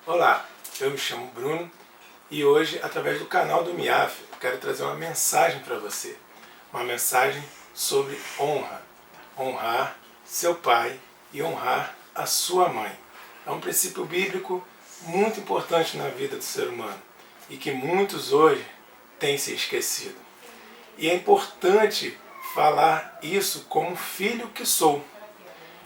Olá, eu me chamo Bruno e hoje, através do canal do MIAF, quero trazer uma mensagem para você. Uma mensagem sobre honra. Honrar seu pai e honrar a sua mãe. É um princípio bíblico muito importante na vida do ser humano e que muitos hoje têm se esquecido. E é importante falar isso como filho que sou.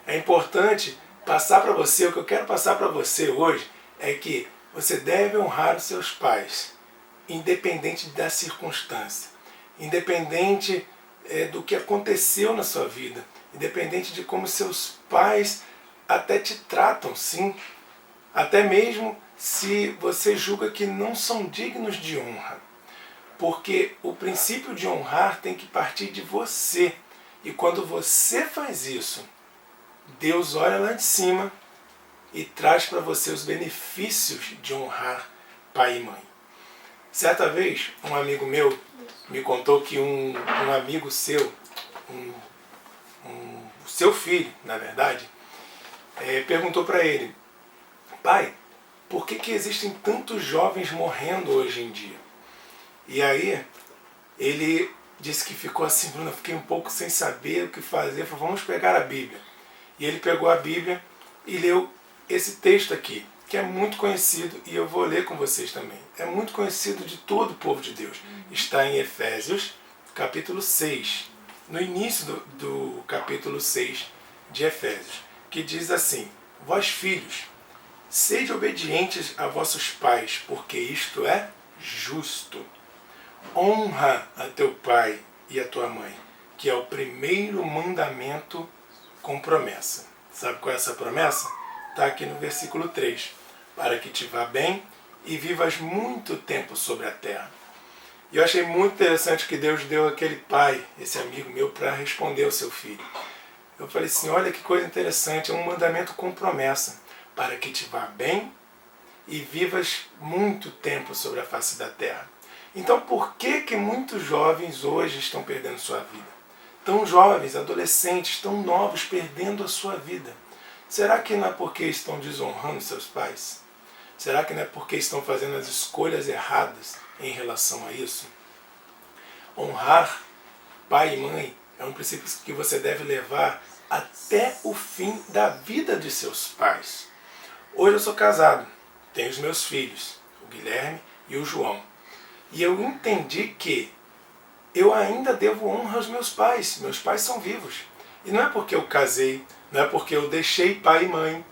É importante passar para você, o que eu quero passar para você hoje é que você deve honrar os seus pais, independente da circunstância, independente do que aconteceu na sua vida, independente de como seus pais até te tratam, sim, até mesmo se você julga que não são dignos de honra. Porque o princípio de honrar tem que partir de você. E quando você faz isso, Deus olha lá de cima e traz para você os benefícios de honrar pai e mãe. Certa vez, um amigo meu me contou que um amigo seu, seu filho, na verdade, perguntou para ele: pai, por que existem tantos jovens morrendo hoje em dia? E aí, ele disse que ficou assim: Bruno, eu fiquei um pouco sem saber o que fazer. Falei: vamos pegar a Bíblia. E ele pegou a Bíblia e leu esse texto aqui, que é muito conhecido, e eu vou ler com vocês também. É muito conhecido de todo o povo de Deus. Está em Efésios, capítulo 6, no início do capítulo 6 de Efésios, que diz assim: vós filhos, sede obedientes a vossos pais, porque isto é justo. Honra a teu pai e a tua mãe, que é o primeiro mandamento com promessa. Sabe qual é essa promessa? Está aqui no versículo 3. Para que te vá bem e vivas muito tempo sobre a terra. E eu achei muito interessante que Deus deu aquele pai, esse amigo meu, para responder ao seu filho. Eu falei assim: olha que coisa interessante, é um mandamento com promessa. Para que te vá bem e vivas muito tempo sobre a face da terra. Então por que muitos jovens hoje estão perdendo sua vida? Tão jovens, adolescentes, tão novos, perdendo a sua vida. Será que não é porque estão desonrando seus pais? Será que não é porque estão fazendo as escolhas erradas em relação a isso? Honrar pai e mãe é um princípio que você deve levar até o fim da vida de seus pais. Hoje eu sou casado, tenho os meus filhos, o Guilherme e o João. E eu entendi que eu ainda devo honra aos meus pais. Meus pais são vivos. E não é porque eu casei, não é porque eu deixei pai e mãe,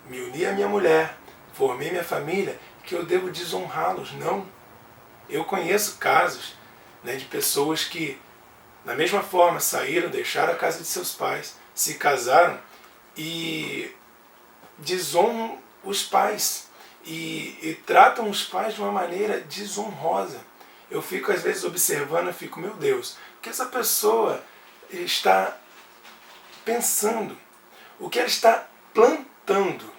me uni à minha mulher, formei minha família, que eu devo desonrá-los. Não. Eu conheço casos, de pessoas que, da mesma forma, saíram, deixaram a casa de seus pais, se casaram e desonram os pais. E tratam os pais de uma maneira desonrosa. Eu fico às vezes observando e fico: meu Deus, o que essa pessoa está pensando? O que ela está plantando?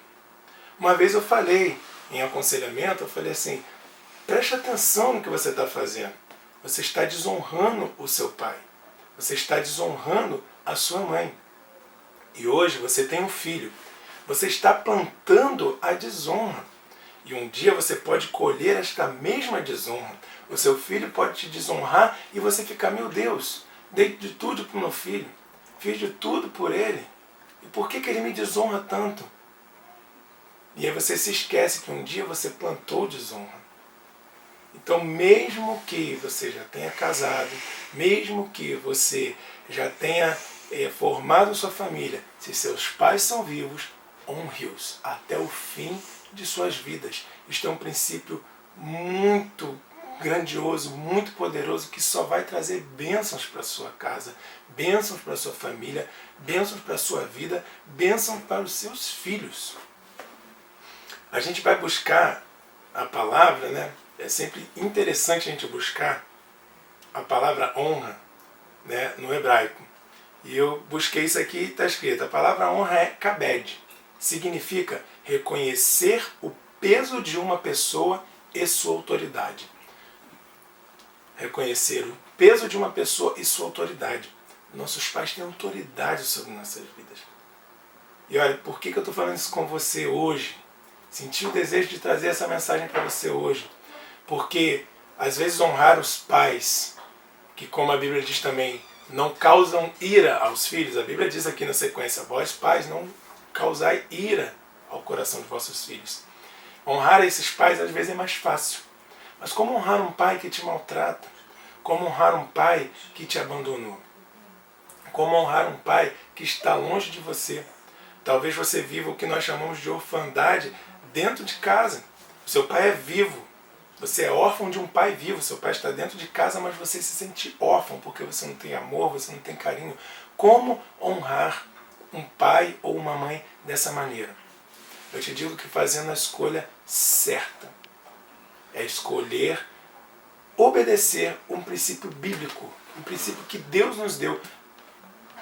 Uma vez eu falei em aconselhamento, eu falei assim: preste atenção no que você está fazendo. Você está desonrando o seu pai. Você está desonrando a sua mãe. E hoje você tem um filho. Você está plantando a desonra. E um dia você pode colher esta mesma desonra. O seu filho pode te desonrar e você ficar: meu Deus, dei de tudo para o meu filho. Fiz de tudo por ele. E por que ele me desonra tanto? E aí você se esquece que um dia você plantou desonra. Então, mesmo que você já tenha casado, mesmo que você já tenha formado sua família, se seus pais são vivos, honre-os até o fim de suas vidas. Isto é um princípio muito grandioso, muito poderoso, que só vai trazer bênçãos para a sua casa, bênçãos para a sua família, bênçãos para a sua vida, bênçãos para os seus filhos. A gente vai buscar a palavra, É sempre interessante a gente buscar a palavra honra, no hebraico. E eu busquei isso aqui e está escrito: a palavra honra é kabed. Significa reconhecer o peso de uma pessoa e sua autoridade. Reconhecer o peso de uma pessoa e sua autoridade. Nossos pais têm autoridade sobre nossas vidas. E olha, por que eu estou falando isso com você hoje? Senti o desejo de trazer essa mensagem para você hoje, porque às vezes honrar os pais, que como a Bíblia diz também, não causam ira aos filhos. A Bíblia diz aqui na sequência, vós pais não causai ira ao coração de vossos filhos. Honrar esses pais às vezes é mais fácil. Mas como honrar um pai que te maltrata? Como honrar um pai que te abandonou? Como honrar um pai que está longe de você? Talvez você viva o que nós chamamos de orfandade dentro de casa. O seu pai é vivo. Você é órfão de um pai vivo. Seu pai está dentro de casa, mas você se sente órfão porque você não tem amor, você não tem carinho. Como honrar um pai ou uma mãe dessa maneira? Eu te digo que fazendo a escolha certa. É escolher obedecer um princípio bíblico, um princípio que Deus nos deu,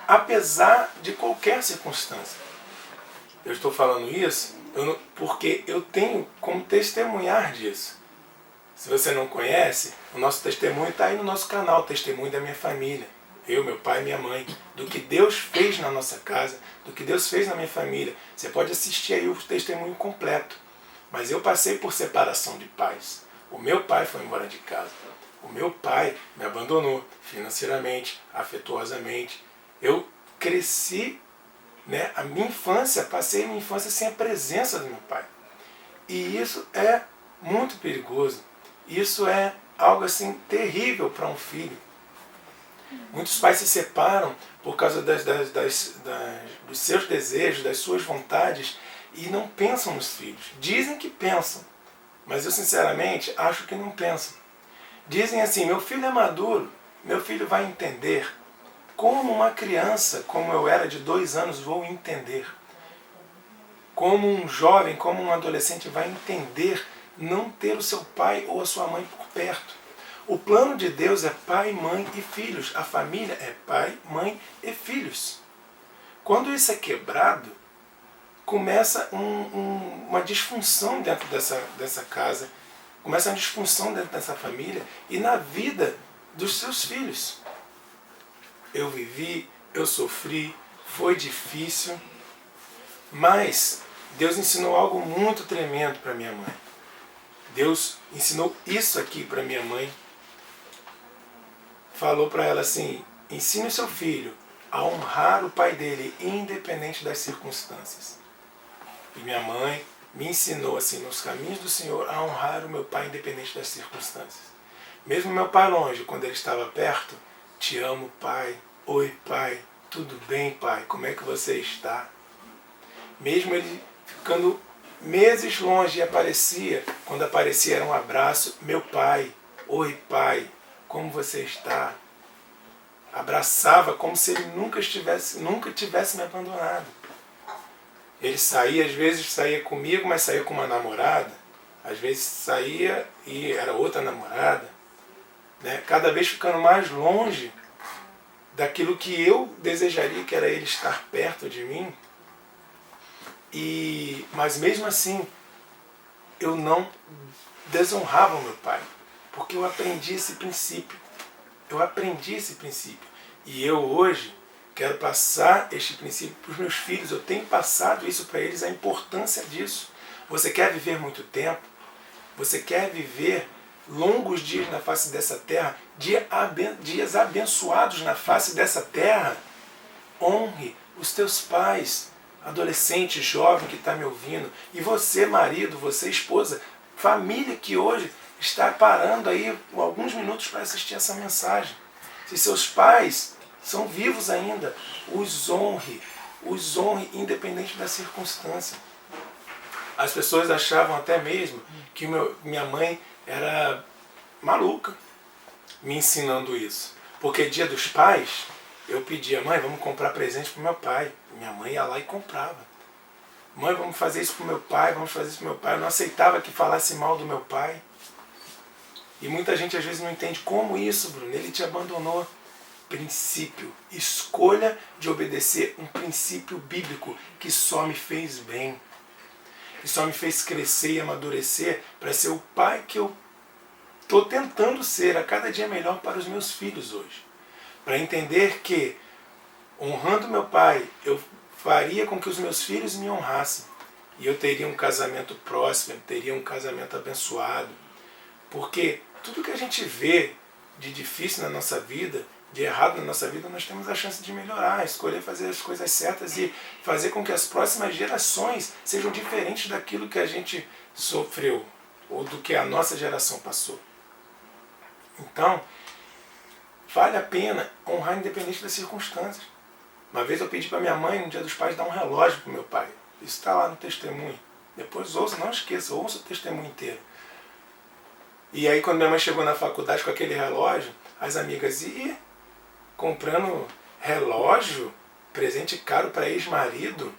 apesar de qualquer circunstância. Eu estou falando isso porque eu tenho como testemunhar disso. Se você não conhece, o nosso testemunho está aí no nosso canal, Testemunho da Minha Família. Eu, meu pai e minha mãe, do que Deus fez na nossa casa, do que Deus fez na minha família. Você pode assistir aí o testemunho completo. Mas eu passei por separação de pais. O meu pai foi embora de casa. O meu pai me abandonou financeiramente, afetuosamente. Eu cresci, né, a minha infância, passei a minha infância sem a presença do meu pai. E isso é muito perigoso. Isso é algo assim terrível para um filho. Muitos pais se separam por causa dos seus desejos, das suas vontades, e não pensam nos filhos. Dizem que pensam, mas eu sinceramente acho que não pensam. Dizem assim, meu filho é maduro, meu filho vai entender. Como uma criança, como eu era de 2 anos, vou entender. Como um jovem, como um adolescente vai entender não ter o seu pai ou a sua mãe por perto. O plano de Deus é pai, mãe e filhos. A família é pai, mãe e filhos. Quando isso é quebrado, começa uma disfunção dentro dessa casa, começa uma disfunção dentro dessa família e na vida dos seus filhos. Eu vivi, eu sofri, foi difícil, mas Deus ensinou algo muito tremendo para minha mãe. Deus ensinou isso aqui para minha mãe. Falou para ela assim, ensine o seu filho a honrar o pai dele, independente das circunstâncias. E minha mãe me ensinou assim, nos caminhos do Senhor, a honrar o meu pai independente das circunstâncias. Mesmo meu pai longe, quando ele estava perto, te amo, pai. Oi, pai. Tudo bem, pai? Como é que você está? Mesmo ele ficando meses longe e aparecia, quando aparecia era um abraço, meu pai. Oi, pai. Como você está? Abraçava como se ele nunca tivesse me abandonado. Ele saía, às vezes saía comigo, mas saía com uma namorada. Às vezes saía e era outra namorada. Né? Cada vez ficando mais longe daquilo que eu desejaria, que era ele estar perto de mim. Mas mesmo assim, eu não desonrava o meu pai. Porque eu aprendi esse princípio. E eu hoje quero passar este princípio para os meus filhos. Eu tenho passado isso para eles, a importância disso. Você quer viver muito tempo? Você quer viver longos dias na face dessa terra? Dias abençoados na face dessa terra? Honre os teus pais, adolescente, jovem que está me ouvindo. E você, marido, você, esposa, família que hoje está parando aí alguns minutos para assistir essa mensagem. Se seus pais são vivos ainda, os honre independente da circunstância. As pessoas achavam até mesmo que minha mãe era maluca me ensinando isso. Porque dia dos pais, eu pedia, mãe, vamos comprar presente para o meu pai. Minha mãe ia lá e comprava. Mãe, vamos fazer isso para o meu pai, vamos fazer isso para o meu pai. Eu não aceitava que falasse mal do meu pai. E muita gente às vezes não entende como isso, Bruno. Ele te abandonou. Princípio. Escolha de obedecer um princípio bíblico que só me fez bem. Que só me fez crescer e amadurecer para ser o pai que eu estou tentando ser a cada dia melhor para os meus filhos hoje. Para entender que, honrando meu pai, eu faria com que os meus filhos me honrassem. e eu teria um casamento próspero, teria um casamento abençoado. Porque tudo que a gente vê de difícil na nossa vida, de errado na nossa vida, nós temos a chance de melhorar, escolher fazer as coisas certas e fazer com que as próximas gerações sejam diferentes daquilo que a gente sofreu ou do que a nossa geração passou. Então, vale a pena honrar independente das circunstâncias. Uma vez eu pedi para minha mãe, no Dia dos Pais, dar um relógio para o meu pai. Isso está lá no testemunho. Depois ouça, não esqueça, ouça o testemunho inteiro. E aí quando minha mãe chegou na faculdade com aquele relógio, as amigas, comprando relógio, presente caro para ex-marido?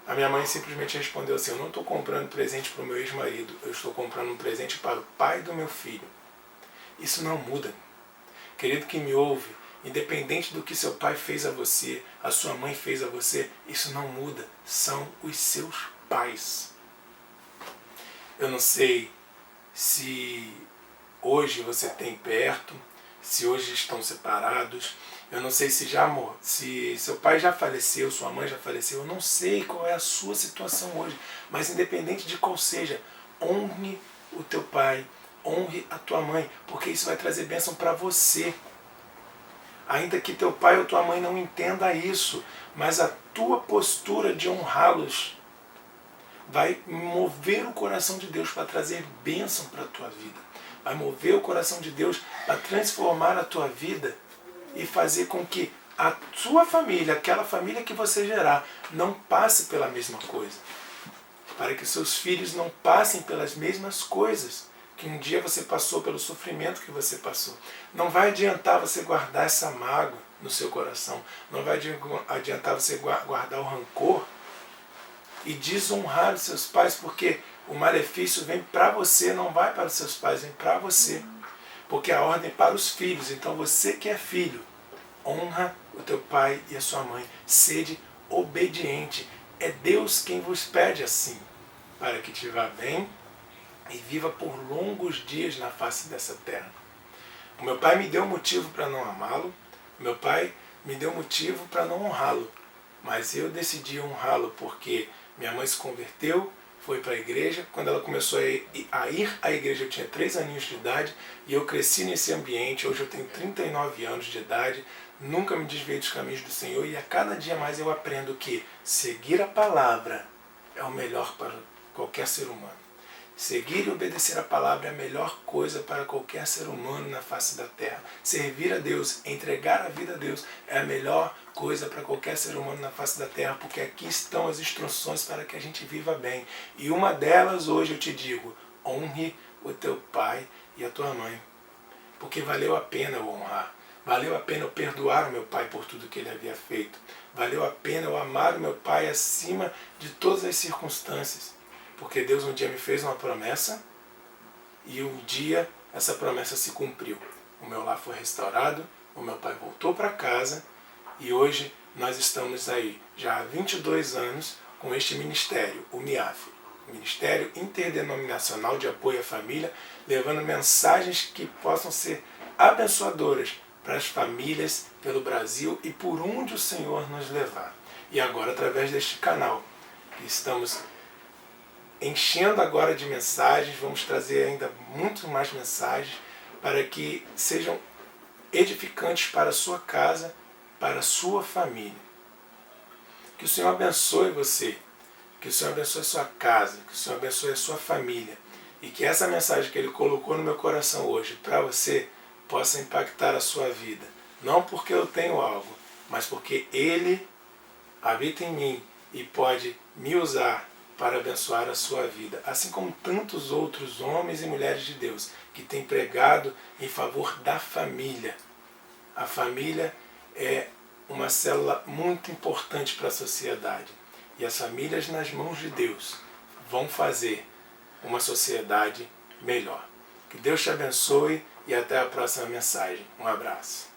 A minha mãe simplesmente respondeu assim, eu não estou comprando presente para o meu ex-marido, eu estou comprando um presente para o pai do meu filho. Isso não muda. Querido que me ouve, independente do que seu pai fez a você, a sua mãe fez a você, isso não muda. São os seus pais. Eu não sei se hoje você tem perto, se hoje estão separados. Eu não sei se seu pai já faleceu, sua mãe já faleceu. Eu não sei qual é a sua situação hoje. Mas independente de qual seja, honre o teu pai, honre a tua mãe, porque isso vai trazer bênção para você. Ainda que teu pai ou tua mãe não entenda isso, mas a tua postura de honrá-los vai mover o coração de Deus para trazer bênção para a tua vida. Vai mover o coração de Deus para transformar a tua vida e fazer com que a sua família, aquela família que você gerar, não passe pela mesma coisa. Para que seus filhos não passem pelas mesmas coisas que um dia você passou, pelo sofrimento que você passou. Não vai adiantar você guardar essa mágoa no seu coração. Não vai adiantar você guardar o rancor e desonrar os seus pais, porque o malefício vem para você, não vai para os seus pais, vem para você. Porque a ordem é para os filhos. Então você que é filho, honra o teu pai e a sua mãe. Sede obediente. É Deus quem vos pede assim, para que te vá bem e viva por longos dias na face dessa terra. O meu pai me deu motivo para não amá-lo, meu pai me deu motivo para não honrá-lo, mas eu decidi honrá-lo porque minha mãe se converteu, foi para a igreja. Quando ela começou a ir à igreja, eu tinha 3 aninhos de idade e eu cresci nesse ambiente. Hoje eu tenho 39 anos de idade, nunca me desviei dos caminhos do Senhor e a cada dia mais eu aprendo que seguir a palavra é o melhor para qualquer ser humano. Seguir e obedecer a palavra é a melhor coisa para qualquer ser humano na face da terra. Servir a Deus, entregar a vida a Deus é a melhor coisa para qualquer ser humano na face da terra, porque aqui estão as instruções para que a gente viva bem. E uma delas hoje eu te digo, honre o teu pai e a tua mãe. Porque valeu a pena eu honrar. Valeu a pena eu perdoar o meu pai por tudo que ele havia feito. Valeu a pena eu amar o meu pai acima de todas as circunstâncias. Porque Deus um dia me fez uma promessa e um dia essa promessa se cumpriu. O meu lar foi restaurado, o meu pai voltou para casa e hoje nós estamos aí já há 22 anos com este ministério, o MIAF, Ministério Interdenominacional de Apoio à Família, levando mensagens que possam ser abençoadoras para as famílias pelo Brasil e por onde o Senhor nos levar. E agora através deste canal que estamos enchendo agora de mensagens, vamos trazer ainda muito mais mensagens para que sejam edificantes para a sua casa, para a sua família. Que o Senhor abençoe você, que o Senhor abençoe a sua casa, que o Senhor abençoe a sua família e que essa mensagem que Ele colocou no meu coração hoje para você possa impactar a sua vida. Não porque eu tenho algo, mas porque Ele habita em mim e pode me usar para abençoar a sua vida, assim como tantos outros homens e mulheres de Deus que têm pregado em favor da família. A família é uma célula muito importante para a sociedade e as famílias nas mãos de Deus vão fazer uma sociedade melhor. Que Deus te abençoe e até a próxima mensagem. Um abraço.